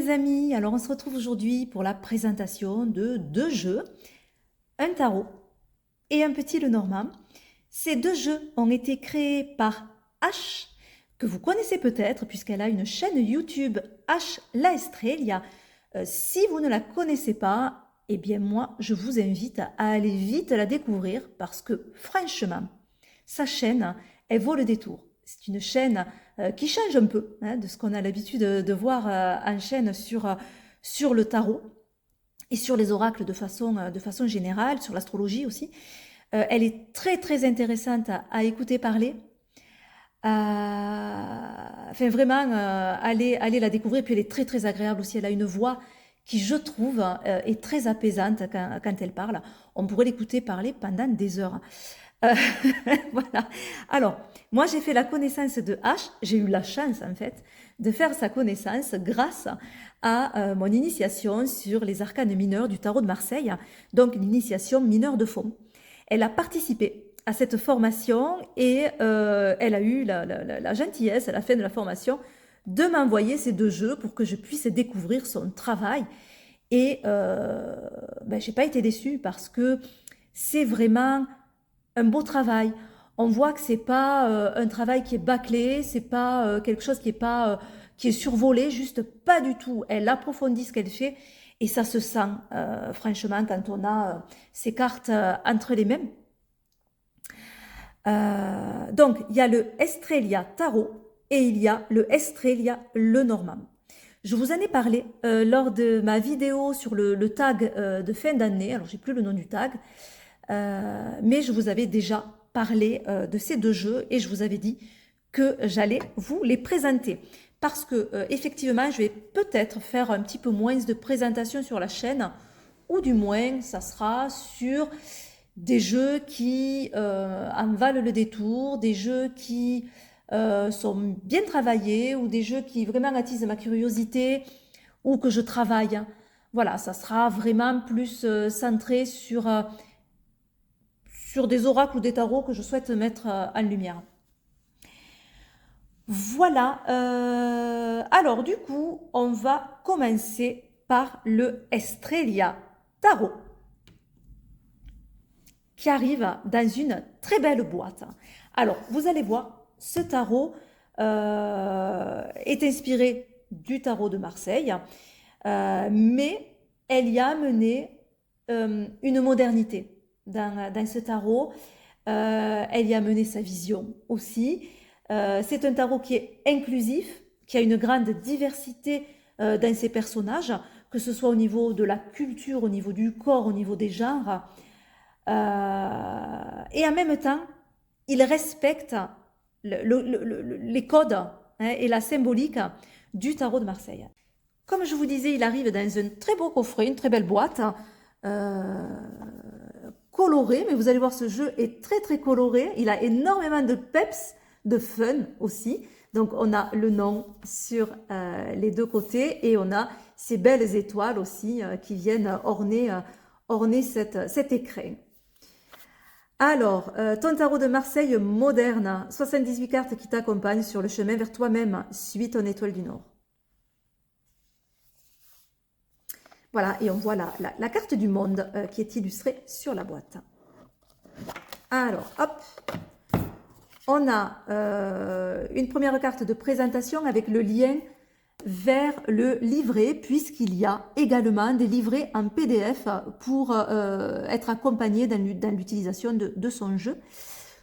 les amis, alors on se retrouve aujourd'hui pour la présentation de deux jeux, un tarot et un petit Lenormand. Ces deux jeux ont été créés par H, que vous connaissez peut-être puisqu'elle a une chaîne YouTube H La Estrella. Si vous ne la connaissez pas, eh bien moi je vous invite à aller vite la découvrir parce que franchement, sa chaîne, elle vaut le détour. C'est une chaîne qui change un peu de ce qu'on a l'habitude de voir en chaîne sur le tarot et sur les oracles de façon générale, sur l'astrologie aussi. Elle est très très intéressante à écouter parler. Enfin vraiment, allez la découvrir. Puis elle est très très agréable aussi. Elle a une voix qui, je trouve, est très apaisante quand elle parle. On pourrait l'écouter parler pendant des heures. Euh, voilà. Alors, moi, j'ai fait la connaissance de H. J'ai eu la chance, en fait, de faire sa connaissance grâce à mon initiation sur les arcanes mineurs du tarot de Marseille, donc l'initiation mineure de fond. Elle a participé à cette formation et elle a eu la gentillesse, à la fin de la formation, de m'envoyer ces deux jeux pour que je puisse découvrir son travail. Et j'ai pas été déçue parce que c'est vraiment un beau travail. On voit que c'est pas un travail qui est bâclé, c'est pas quelque chose qui est pas qui est survolé, juste pas du tout. Elle approfondit ce qu'elle fait et ça se sent franchement quand on a ces cartes entre les mains. Donc il y a le Estrella Tarot et il y a le Estrella Lenormand. Je vous en ai parlé lors de ma vidéo sur le tag de fin d'année. Alors j'ai plus le nom du tag. Mais je vous avais déjà parlé de ces deux jeux et je vous avais dit que j'allais vous les présenter. Parce que effectivement, je vais peut-être faire un petit peu moins de présentations sur la chaîne, ou du moins, ça sera sur des jeux qui en valent le détour, des jeux qui sont bien travaillés, ou des jeux qui vraiment attisent ma curiosité, ou que je travaille. Voilà, ça sera vraiment plus centré sur des oracles ou des tarots que je souhaite mettre en lumière. Voilà, alors du coup, on va commencer par le Estrella Tarot, qui arrive dans une très belle boîte. Alors, vous allez voir, ce tarot est inspiré du tarot de Marseille, mais elle y a amené une modernité dans ce tarot. Elle y a mené sa vision aussi. C'est un tarot qui est inclusif, qui a une grande diversité dans ses personnages, que ce soit au niveau de la culture, au niveau du corps, au niveau des genres. Et en même temps, il respecte les codes et la symbolique du tarot de Marseille. Comme je vous disais, il arrive dans un très beau coffret, une très belle boîte, coloré, mais vous allez voir, ce jeu est très très coloré. Il a énormément de peps, de fun aussi. Donc on a le nom sur les deux côtés et on a ces belles étoiles aussi qui viennent orner cet écrin. Alors, ton tarot de Marseille moderne, 78 cartes qui t'accompagnent sur le chemin vers toi-même, suis ton étoile du Nord. Voilà, et on voit la carte du monde qui est illustrée sur la boîte. Alors, hop, on a une première carte de présentation avec le lien vers le livret, puisqu'il y a également des livrets en PDF pour être accompagné dans l'utilisation de son jeu.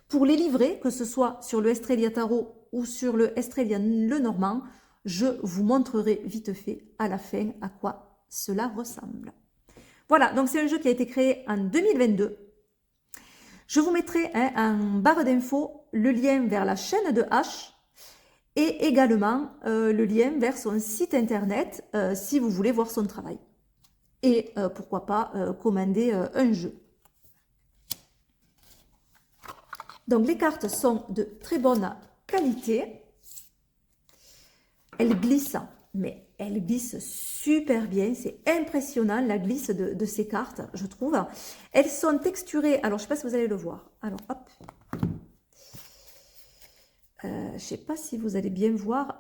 Pour les livrets, que ce soit sur le Estrella Tarot ou sur le Estrella Lenormand, je vous montrerai vite fait à la fin à quoi cela ressemble. Voilà, donc c'est un jeu qui a été créé en 2022. Je vous mettrai en barre d'infos le lien vers la chaîne de H et également le lien vers son site internet si vous voulez voir son travail. Et pourquoi pas commander un jeu. Donc les cartes sont de très bonne qualité. Elles glissent, mais elles glissent super bien. C'est impressionnant la glisse de ces cartes, je trouve. Elles sont texturées. Alors, je ne sais pas si vous allez le voir. Alors, hop. Je ne sais pas si vous allez bien voir.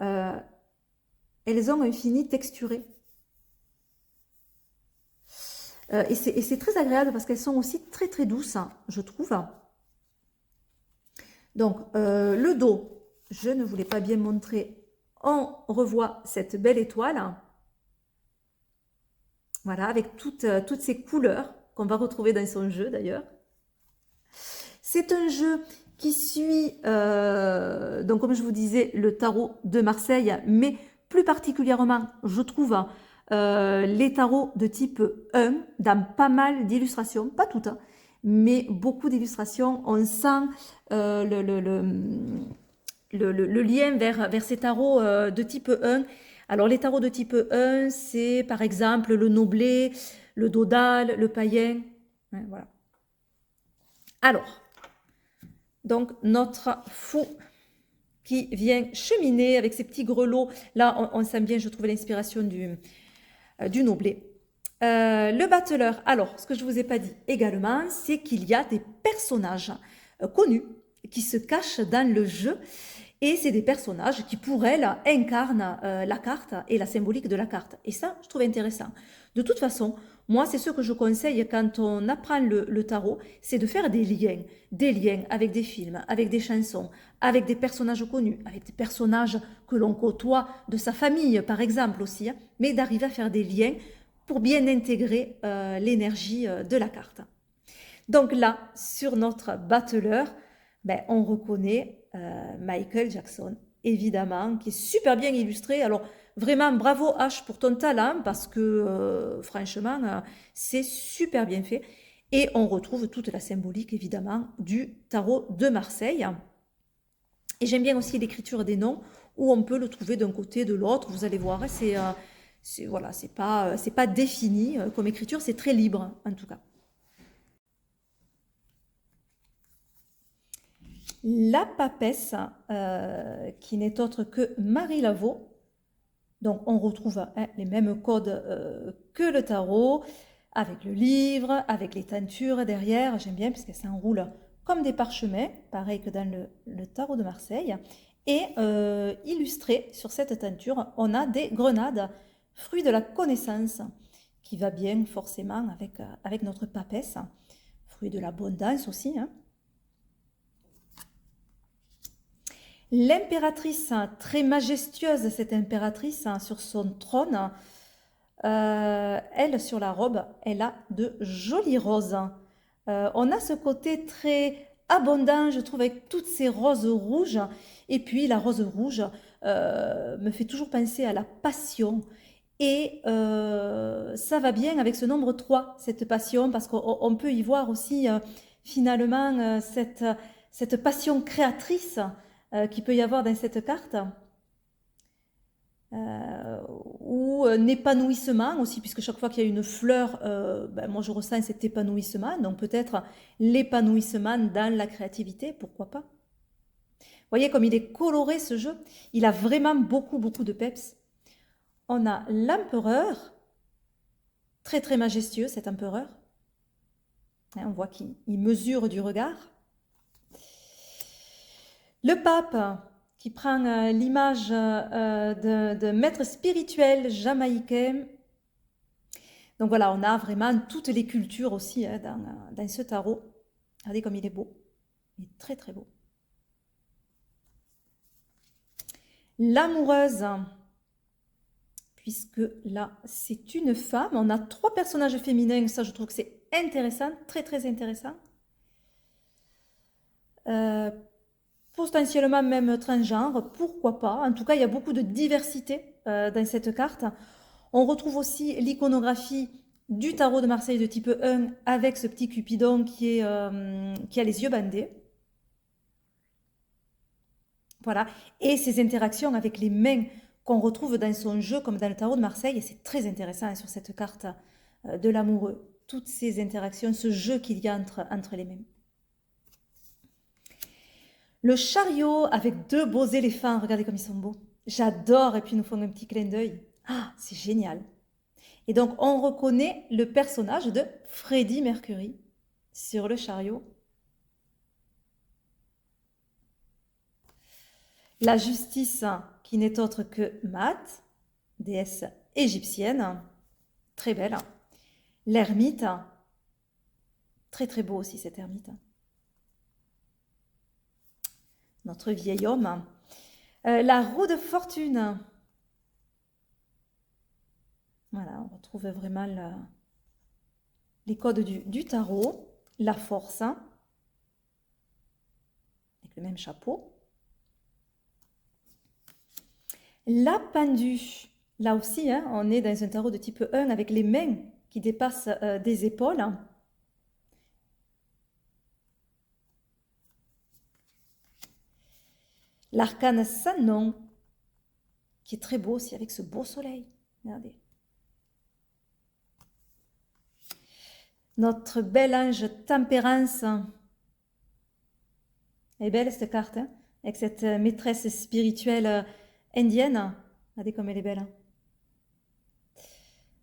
Elles ont un fini texturé. Et c'est très agréable parce qu'elles sont aussi très très douces, hein, je trouve. Donc, le dos, je ne voulais pas bien montrer. On revoit cette belle étoile. Voilà, avec toutes ces couleurs qu'on va retrouver dans son jeu d'ailleurs. C'est un jeu qui suit, donc comme je vous disais, le tarot de Marseille, mais plus particulièrement, je trouve, les tarots de type 1 dans pas mal d'illustrations, pas toutes, hein, mais beaucoup d'illustrations. On sent le lien vers ces tarots de type 1. Alors les tarots de type 1, c'est par exemple le Noblet, le Dodal, le Païen. Ouais, voilà. Alors, donc notre fou qui vient cheminer avec ses petits grelots. Là, on sent bien, je trouve, l'inspiration du Noblet. Le battleur, alors, ce que je ne vous ai pas dit également, c'est qu'il y a des personnages connus qui se cachent dans le jeu. Et c'est des personnages qui, pour elle, incarnent la carte et la symbolique de la carte. Et ça, je trouve intéressant. De toute façon, moi, c'est ce que je conseille quand on apprend le tarot, c'est de faire des liens avec des films, avec des chansons, avec des personnages connus, avec des personnages que l'on côtoie de sa famille, par exemple aussi, hein, mais d'arriver à faire des liens pour bien intégrer l'énergie de la carte. Donc là, sur notre battleur, ben, on reconnaît Michael Jackson, évidemment, qui est super bien illustré. Alors, vraiment, bravo H pour ton talent, parce que franchement, c'est super bien fait. Et on retrouve toute la symbolique, évidemment, du tarot de Marseille. Et j'aime bien aussi l'écriture des noms, où on peut le trouver d'un côté, de l'autre. Vous allez voir, voilà, c'est pas défini comme écriture, c'est très libre, en tout cas. La papesse, qui n'est autre que Marie Laveau. Donc, on retrouve hein, les mêmes codes que le tarot, avec le livre, avec les teintures derrière. J'aime bien parce que ça enroule comme des parchemins, pareil que dans le tarot de Marseille. Et illustré sur cette teinture, on a des grenades, fruits de la connaissance, qui va bien forcément avec notre papesse. Fruit de l'abondance aussi, hein. L'impératrice, très majestueuse, cette impératrice, sur son trône, elle, sur la robe, elle a de jolies roses. On a ce côté très abondant, je trouve, avec toutes ces roses rouges. Et puis, la rose rouge me fait toujours penser à la passion. Et ça va bien avec ce nombre 3, cette passion, parce qu'on peut y voir aussi, finalement, cette passion créatrice qu'il peut y avoir dans cette carte, ou un épanouissement aussi, puisque chaque fois qu'il y a une fleur, ben moi je ressens cet épanouissement, donc peut-être l'épanouissement dans la créativité, pourquoi pas. Vous voyez comme il est coloré ce jeu, il a vraiment beaucoup de peps. On a l'empereur, très très majestueux cet empereur, on voit qu'il mesure du regard. Le pape, qui prend l'image de maître spirituel jamaïcain. Donc voilà, on a vraiment toutes les cultures aussi hein, dans ce tarot. Regardez comme il est beau. Il est très très beau. L'amoureuse, puisque là, c'est une femme. On a 3 personnages féminins. Ça, je trouve que c'est intéressant, très très intéressant. Potentiellement même transgenre, pourquoi pas. En tout cas, il y a beaucoup de diversité dans cette carte. On retrouve aussi l'iconographie du tarot de Marseille de type 1 avec ce petit Cupidon qui a les yeux bandés. Voilà. Et ces interactions avec les mains qu'on retrouve dans son jeu comme dans le tarot de Marseille. Et c'est très intéressant sur cette carte de l'amoureux. Toutes ces interactions, ce jeu qu'il y a entre les mains. Le chariot avec 2 beaux éléphants, regardez comme ils sont beaux. J'adore, et puis ils nous font un petit clin d'œil. Ah, c'est génial. Et donc, on reconnaît le personnage de Freddie Mercury sur le chariot. La justice, qui n'est autre que Maat, déesse égyptienne, très belle. L'ermite, très très beau aussi cet ermite. Notre vieil homme. La roue de fortune. Voilà, on retrouve vraiment les codes du tarot. La force, avec le même chapeau. La pendue. Là aussi, hein, on est dans un tarot de type 1 avec les mains qui dépassent des épaules. L'arcane sans nom, qui est très beau aussi avec ce beau soleil. Regardez. Notre bel ange tempérance. Elle est belle cette carte, hein, avec cette maîtresse spirituelle indienne. Regardez comme elle est belle.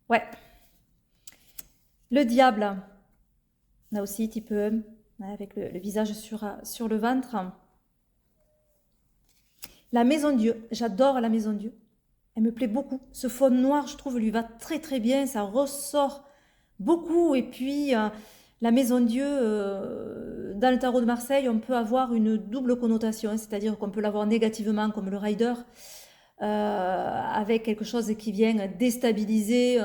Ouais. Le diable, là aussi type E, avec le visage sur le ventre. La maison Dieu, j'adore la maison Dieu. Elle me plaît beaucoup. Ce fond noir, je trouve, lui va très très bien. Ça ressort beaucoup. Et puis, la maison Dieu, dans le tarot de Marseille, on peut avoir une double connotation. C'est-à-dire qu'on peut l'avoir négativement comme le rider, avec quelque chose qui vient déstabiliser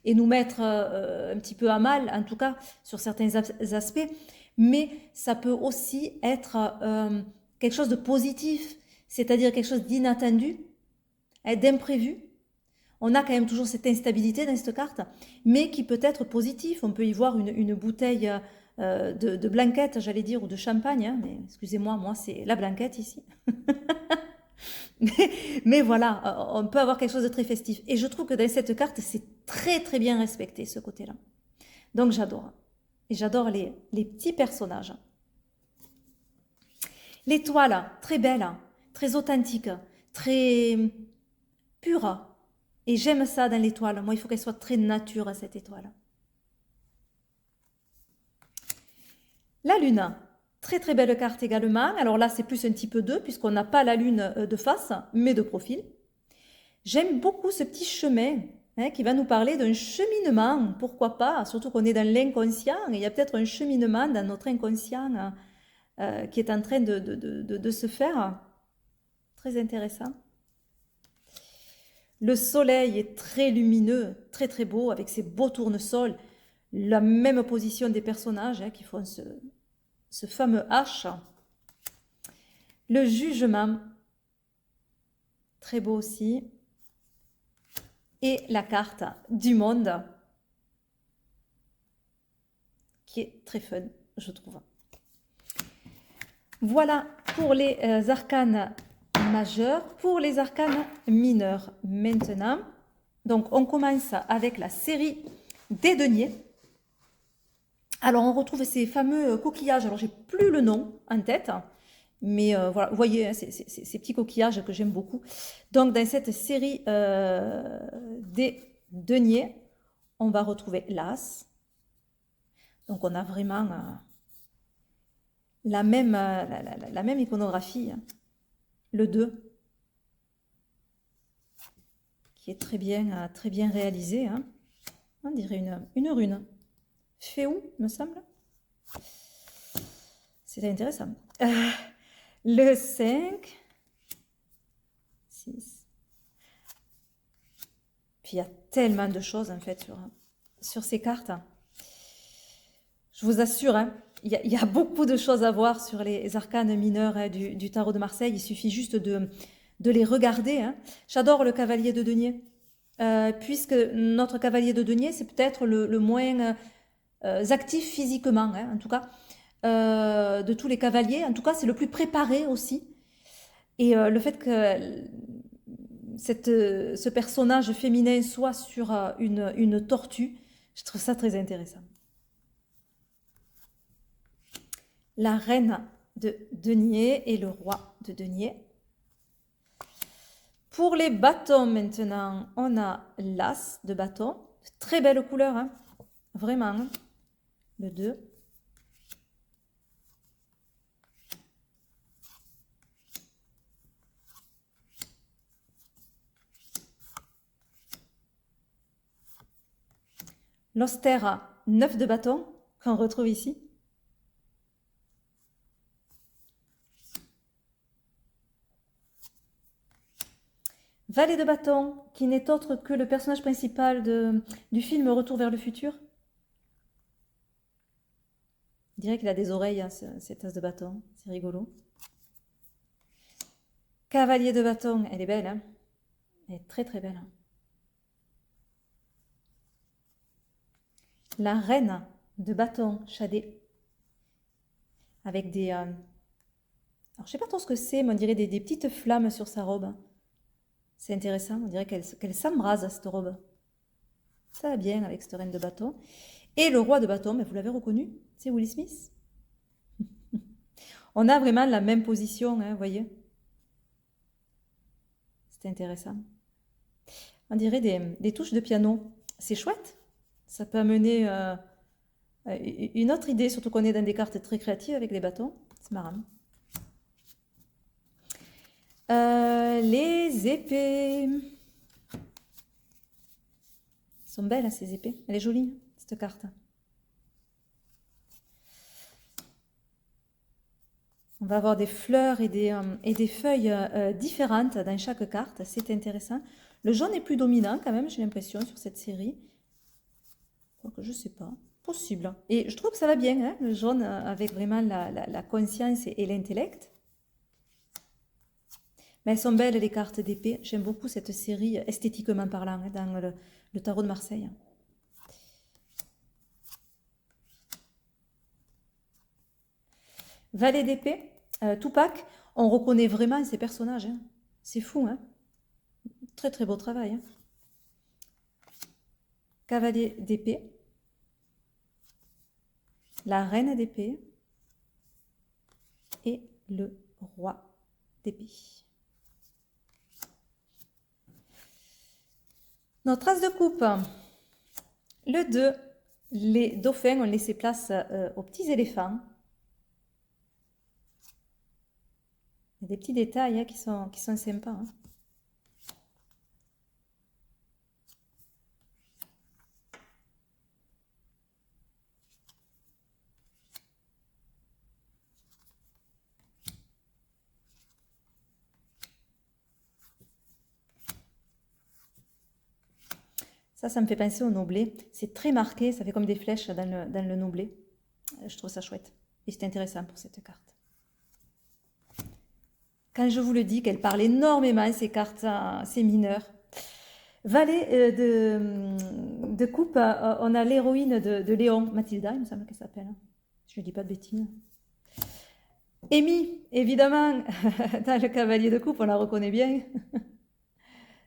et nous mettre un petit peu à mal, en tout cas sur certains aspects. Mais ça peut aussi être quelque chose de positif, c'est-à-dire quelque chose d'inattendu, d'imprévu. On a quand même toujours cette instabilité dans cette carte, mais qui peut être positif. On peut y voir une bouteille de blanquette, j'allais dire, ou de champagne, hein, mais excusez-moi, moi c'est la blanquette ici. mais voilà, on peut avoir quelque chose de très festif. Et je trouve que dans cette carte, c'est très très bien respecté ce côté-là. Donc j'adore. Et j'adore les petits personnages. L'étoile, très belle, très authentique, très pure. Et j'aime ça dans l'étoile. Moi, il faut qu'elle soit très nature, cette étoile. La lune, très très belle carte également. Alors là, c'est plus un type 2, puisqu'on n'a pas la lune de face, mais de profil. J'aime beaucoup ce petit chemin qui va nous parler d'un cheminement, pourquoi pas, surtout qu'on est dans l'inconscient, et il y a peut-être un cheminement dans notre inconscient qui est en train de se faire. Très intéressant. Le soleil est très lumineux, très très beau, avec ses beaux tournesols, la même position des personnages qui font ce fameux H. Le jugement, très beau aussi. Et la carte du monde, qui est très fun, je trouve. Voilà pour les arcanes majeurs. Pour les arcanes mineurs maintenant, donc on commence avec la série des deniers. Alors on retrouve ces fameux coquillages, alors j'ai plus le nom en tête, mais voilà, vous voyez, hein, ces petits coquillages que j'aime beaucoup. Donc dans cette série des deniers, on va retrouver l'As. Donc on a vraiment la même iconographie, hein. Le 2, qui est très bien réalisé, hein. On dirait une rune. Féou, me semble. C'est intéressant. Le 5, 6. Puis il y a tellement de choses en fait sur ces cartes. Je vous assure, hein, il y a beaucoup de choses à voir sur les arcanes mineurs du tarot de Marseille. Il suffit juste de les regarder, hein. J'adore le cavalier de denier, puisque notre cavalier de denier, c'est peut-être le moins actif physiquement, hein, en tout cas, de tous les cavaliers. En tout cas, c'est le plus préparé aussi. Et le fait que ce personnage féminin soit sur une tortue, je trouve ça très intéressant. La reine de denier et le roi de denier. Pour les bâtons maintenant, on a l'as de bâton. Très belle couleur, hein, vraiment. Hein. Le 2. L'austère 9 de bâton qu'on retrouve ici. Valet de bâton, qui n'est autre que le personnage principal du film Retour vers le futur. On dirait qu'il a des oreilles, hein, cet as de bâton. C'est rigolo. Cavalier de bâton, elle est belle. Hein, elle est très très belle. Hein. La reine de bâton, Shadé. Avec des... alors, je sais pas trop ce que c'est, mais on dirait des petites flammes sur sa robe. C'est intéressant, on dirait qu'elle s'embrase, cette robe. Ça va bien avec cette reine de bâton. Et le roi de bâton, mais vous l'avez reconnu, c'est Will Smith. On a vraiment la même position, hein, vous voyez. C'est intéressant. On dirait des touches de piano. C'est chouette. Ça peut amener une autre idée, surtout qu'on est dans des cartes très créatives avec les bâtons. C'est marrant. Les épées. Elles sont belles, hein, ces épées. Elle est jolie, cette carte. On va avoir des fleurs et des feuilles différentes dans chaque carte. C'est intéressant. Le jaune est plus dominant quand même, j'ai l'impression, sur cette série. Quoique, je sais pas. Possible. Et je trouve que ça va bien, hein, le jaune, avec vraiment la conscience et l'intellect. Mais elles sont belles, les cartes d'épée. J'aime beaucoup cette série, esthétiquement parlant, hein, dans le tarot de Marseille. Valet d'épée, Tupac, on reconnaît vraiment ces personnages. Hein. C'est fou, hein. Très très beau travail. Hein. Cavalier d'épée. La reine d'épée. Et le roi d'épée. Notre as de coupe. Le 2. Les dauphins ont laissé place aux petits éléphants. Il y a des petits détails, hein, qui sont sympas. Hein. Ça me fait penser au noblet. C'est très marqué, ça fait comme des flèches dans le noblet. Je trouve ça chouette. Et c'est intéressant pour cette carte. Quand je vous le dis qu'elle parle énormément, ces cartes, ces mineurs. Valet de coupe, on a l'héroïne de Léon, Mathilda, il me semble qu'elle s'appelle. Je ne dis pas de bêtises. Amy, évidemment, dans le cavalier de coupe, on la reconnaît bien.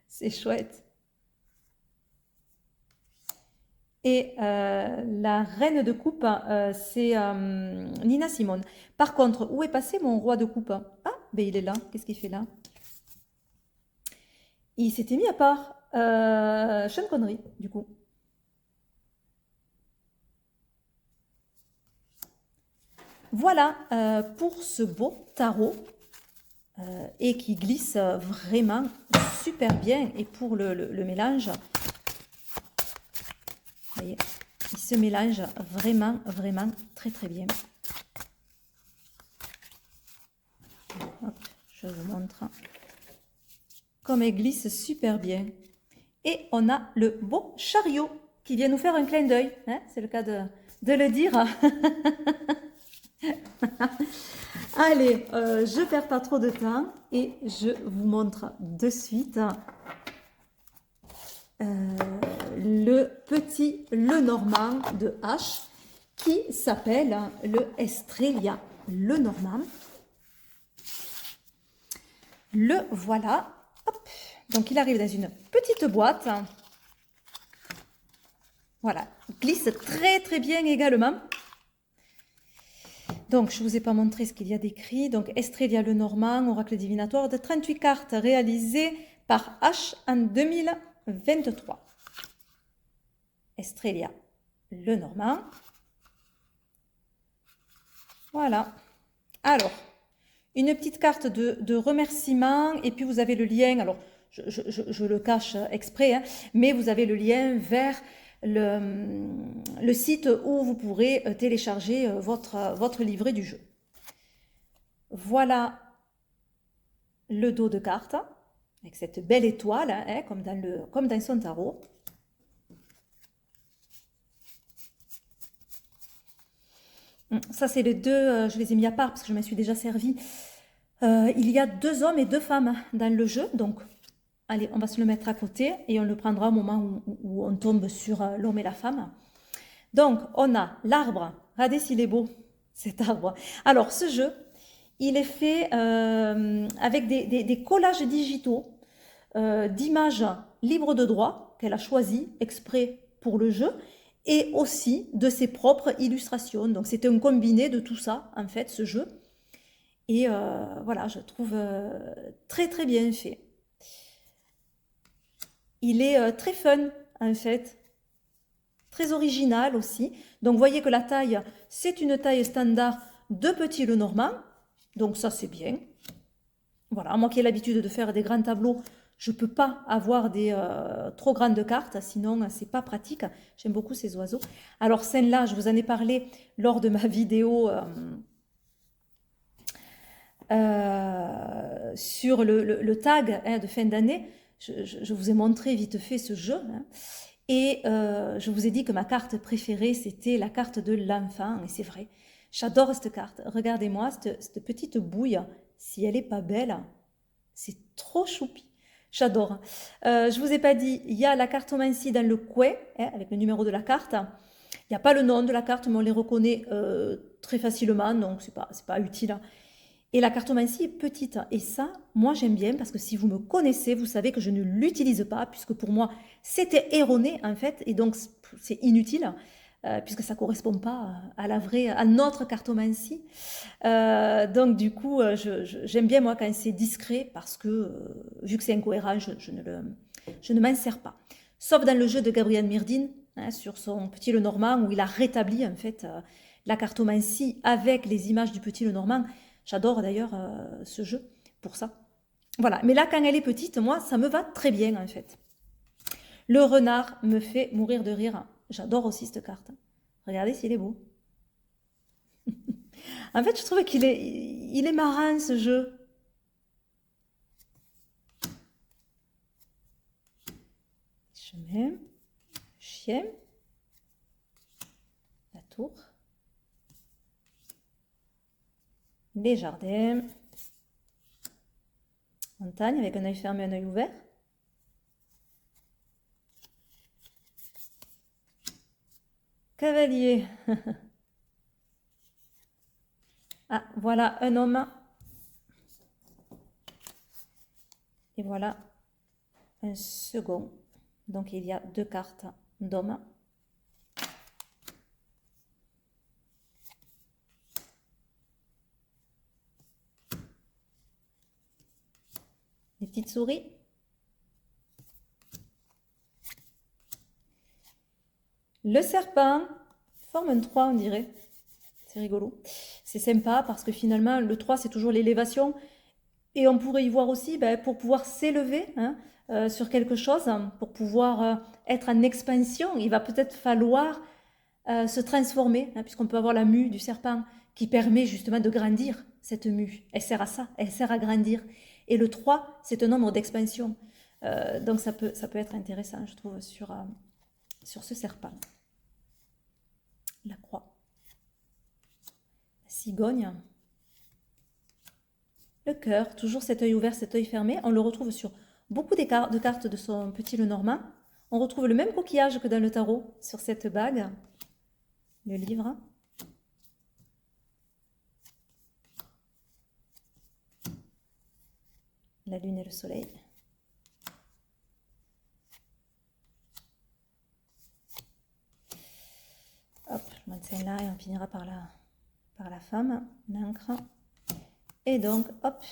C'est chouette. Et la reine de coupe, c'est Nina Simone. Par contre, où est passé mon roi de coupe? Ah, ben il est là. Qu'est-ce qu'il fait là? Il s'était mis à part. Sean Connery, du coup. Voilà pour ce beau tarot. Et qui glisse vraiment super bien. Et pour le mélange... Vous voyez, il se mélange vraiment, vraiment très très bien. Hop, je vous montre comme elle glisse super bien. Et on a le beau chariot qui vient nous faire un clin d'œil. Hein, c'est le cas de le dire. Allez, je ne perds pas trop de temps et je vous montre de suite le petit Lenormand de H qui s'appelle le Estrella Lenormand. Le voilà. Hop. Donc il arrive dans une petite boîte. Voilà, il glisse très très bien également. Donc je ne vous ai pas montré ce qu'il y a d'écrit. Donc Estrella Lenormand, oracle divinatoire de 38 cartes réalisé par H en 2023. Estrella Lenormand. Voilà. Alors, une petite carte de remerciement et puis vous avez le lien, alors je le cache exprès, hein, mais vous avez le lien vers le site où vous pourrez télécharger votre livret du jeu. Voilà le dos de carte, avec cette belle étoile, hein, comme dans son tarot. Ça, c'est les deux, je les ai mis à part parce que je me suis déjà servi. Il y a 2 hommes et 2 femmes dans le jeu, donc allez, on va se le mettre à côté et on le prendra au moment où on tombe sur l'homme et la femme. Donc, on a l'arbre. Regardez s'il est beau, cet arbre. Alors, ce jeu, il est fait avec des collages digitaux d'images libres de droit qu'elle a choisies exprès pour le jeu et aussi de ses propres illustrations. Donc, c'est un combiné de tout ça, en fait, ce jeu. Et voilà, je trouve très très bien fait. Il est très fun, en fait. Très original aussi. Donc, vous voyez que la taille, c'est une taille standard de petit Lenormand. Donc, ça, c'est bien. Voilà, moi qui ai l'habitude de faire des grands tableaux, je ne peux pas avoir des trop grandes cartes, sinon, c'est pas pratique. J'aime beaucoup ces oiseaux. Alors, celle-là, je vous en ai parlé lors de ma vidéo sur le tag hein, de fin d'année. Je vous ai montré vite fait ce jeu. Hein. Et je vous ai dit que ma carte préférée, c'était la carte de l'enfant. Et c'est vrai, j'adore cette carte. Regardez-moi, cette petite bouille, si elle n'est pas belle, c'est trop choupi. J'adore. Je ne vous ai pas dit, il y a la cartomancie dans le couet, hein, avec le numéro de la carte. Il n'y a pas le nom de la carte, mais on les reconnaît très facilement, donc ce n'est pas utile. Et la cartomancie est petite. Et ça, moi, j'aime bien parce que si vous me connaissez, vous savez que je ne l'utilise pas puisque pour moi, c'était erroné en fait. Et donc, c'est inutile puisque ça ne correspond pas à notre cartomancie. Donc, du coup, j'aime bien moi quand c'est discret parce que vu que c'est incohérent, je ne m'en sers pas. Sauf dans le jeu de Gabriel Myrdine, hein, sur son Petit Lenormand où il a rétabli en fait la cartomancie avec les images du Petit Lenormand. J'adore d'ailleurs ce jeu pour ça. Voilà, mais là, quand elle est petite, moi, ça me va très bien en fait. Le renard me fait mourir de rire. J'adore aussi cette carte. Regardez s'il est beau. En fait, je trouve qu'il est marrant ce jeu. Chemin, chien, la tour. Les jardins, montagne avec un œil fermé, un œil ouvert. Cavalier. Ah, voilà un homme. Et voilà un second. Donc il y a 2 cartes d'hommes. Les petites souris. Le serpent forme un 3, on dirait. C'est rigolo. C'est sympa parce que finalement, le 3, c'est toujours l'élévation. Et on pourrait y voir aussi, ben, pour pouvoir s'élever hein, sur quelque chose, pour pouvoir être en expansion, il va peut-être falloir se transformer, hein, puisqu'on peut avoir la mue du serpent qui permet justement de grandir cette mue. Elle sert à ça, elle sert à grandir. Et le 3, c'est un nombre d'expansion. Donc ça peut être intéressant, je trouve, sur ce serpent. La croix. La cigogne. Le cœur, toujours cet œil ouvert, cet œil fermé. On le retrouve sur beaucoup de cartes de son Petit Lenormand. On retrouve le même coquillage que dans le tarot sur cette bague. Le livre. La lune et le soleil. Hop, je maintiens là et on finira par la femme, l'encre. Et donc, hop.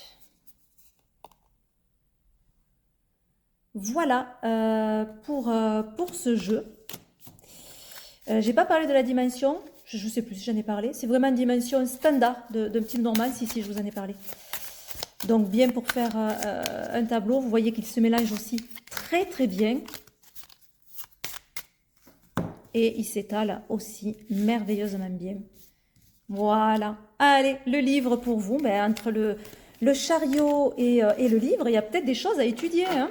Voilà pour ce jeu. J'ai pas parlé de la dimension. Je ne sais plus si j'en ai parlé. C'est vraiment une dimension standard d'un Petit Lenormand. Si, je vous en ai parlé. Donc, bien pour faire un tableau. Vous voyez qu'il se mélange aussi très, très bien. et il s'étale aussi merveilleusement bien. Voilà. Allez, le livre pour vous. Ben, entre le chariot et le livre, il y a peut-être des choses à étudier, hein,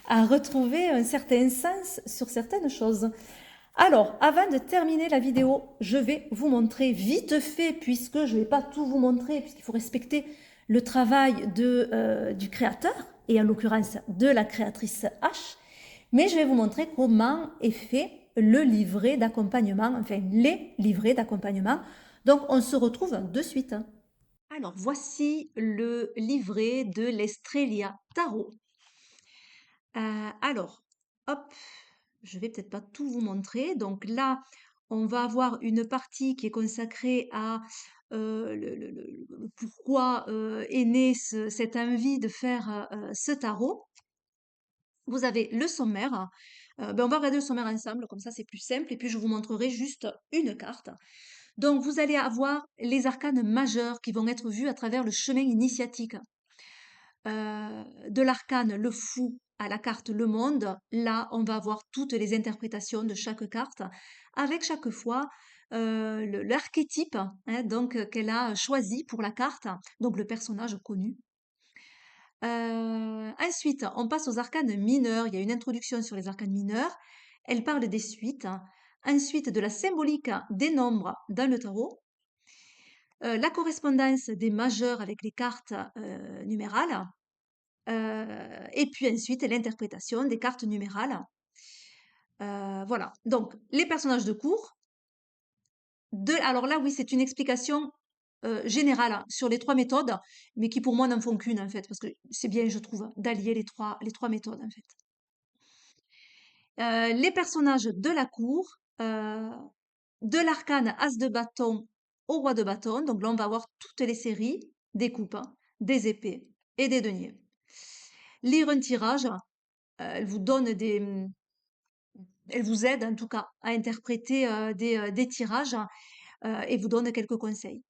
à retrouver un certain sens sur certaines choses. Alors, avant de terminer la vidéo, je vais vous montrer vite fait, puisque je ne vais pas tout vous montrer, puisqu'il faut respecter le travail du créateur, et en l'occurrence de la créatrice H, mais je vais vous montrer comment est fait le livret d'accompagnement, enfin les livrets d'accompagnement. Donc, on se retrouve de suite. Alors, voici le livret de l'Estrella Tarot. Alors, hop, je vais peut-être pas tout vous montrer. Donc là, on va avoir une partie qui est consacrée à le pourquoi est née cette envie de faire ce tarot. Vous avez le sommaire. Ben, on va regarder le sommaire ensemble, comme ça c'est plus simple. Et puis je vous montrerai juste une carte. Donc vous allez avoir les arcanes majeurs qui vont être vus à travers le chemin initiatique. De l'arcane le fou à la carte le monde, là on va avoir toutes les interprétations de chaque carte, avec chaque fois l'archétype, hein, donc qu'elle a choisi pour la carte, donc le personnage connu. Ensuite, on passe aux arcanes mineurs. Il y a une introduction sur les arcanes mineurs. Elle parle des suites. Ensuite, de la symbolique des nombres dans le tarot. La correspondance des majeurs avec les cartes numérales. Et puis ensuite, l'interprétation des cartes numérales. Voilà. Donc, les personnages de cours. Alors là, oui, c'est une explication générale sur les trois méthodes, mais qui pour moi n'en font qu'une en fait, parce que c'est bien, je trouve, d'allier les trois méthodes en fait. Les personnages de la cour, de l'arcane As de bâton au roi de bâton. Donc là, on va avoir toutes les séries des coupes, hein, des épées et des deniers. Lire un tirage, elle vous donne elle vous aide en tout cas à interpréter des tirages et vous donne quelques conseils.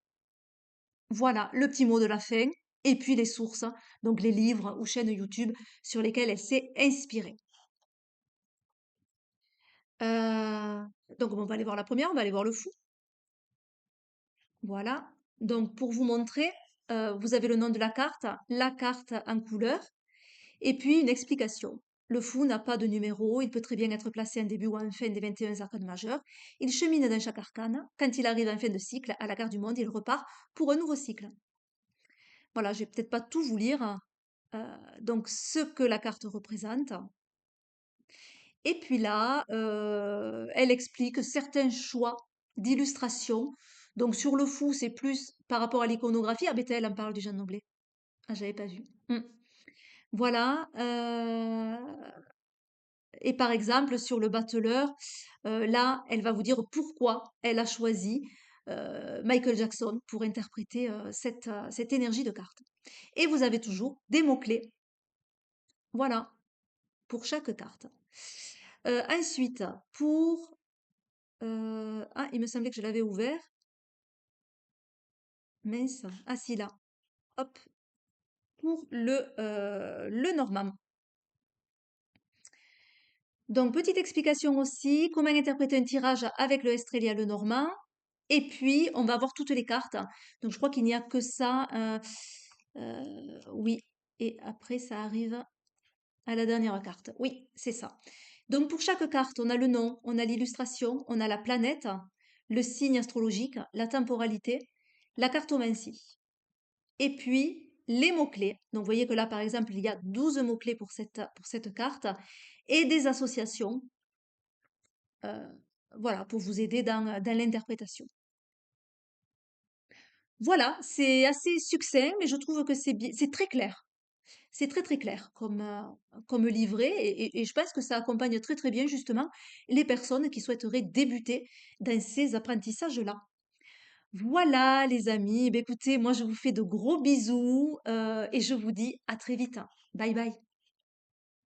Voilà le petit mot de la fin. Et puis les sources, donc les livres ou chaînes YouTube sur lesquelles elle s'est inspirée. Euh, donc on va aller voir la première, on va aller voir le fou. Voilà. Donc pour vous montrer, vous avez le nom de la carte en couleur, et puis une explication. Le fou n'a pas de numéro, il peut très bien être placé en début ou en fin des 21 arcanes majeurs. Il chemine dans chaque arcane. Quand il arrive en fin de cycle, à la carte du monde, il repart pour un nouveau cycle. Voilà, je vais peut-être pas tout vous lire. Donc ce que la carte représente. Et puis là, elle explique certains choix d'illustration. Donc sur le fou, c'est plus par rapport à l'iconographie. Ah, Bethel en parle déjà en anglais. Ah, j'avais pas vu. Voilà. Et par exemple, sur le battleur, là, elle va vous dire pourquoi elle a choisi Michael Jackson pour interpréter cette énergie de carte. Et vous avez toujours des mots-clés. Voilà, pour chaque carte. Ensuite, ah, il me semblait que je l'avais ouvert. Mince. Ah si, là. Hop. Pour le normand. Donc, petite explication aussi, comment interpréter un tirage avec le Estrella le normand. Et puis, on va avoir toutes les cartes. Donc, je crois qu'il n'y a que ça. Oui. Et après, ça arrive à la dernière carte. Oui, c'est ça. Donc, pour chaque carte, on a le nom, on a l'illustration, on a la planète, le signe astrologique, la temporalité, la cartomancie. Et puis, les mots-clés. Donc, vous voyez que là, par exemple, il y a 12 mots-clés pour cette carte et des associations, voilà, pour vous aider dans l'interprétation. Voilà, c'est assez succinct, mais je trouve que c'est très clair. C'est très très clair comme livret et je pense que ça accompagne très très bien justement les personnes qui souhaiteraient débuter dans ces apprentissages-là. Voilà les amis, ben écoutez, moi je vous fais de gros bisous et je vous dis à très vite. Bye bye.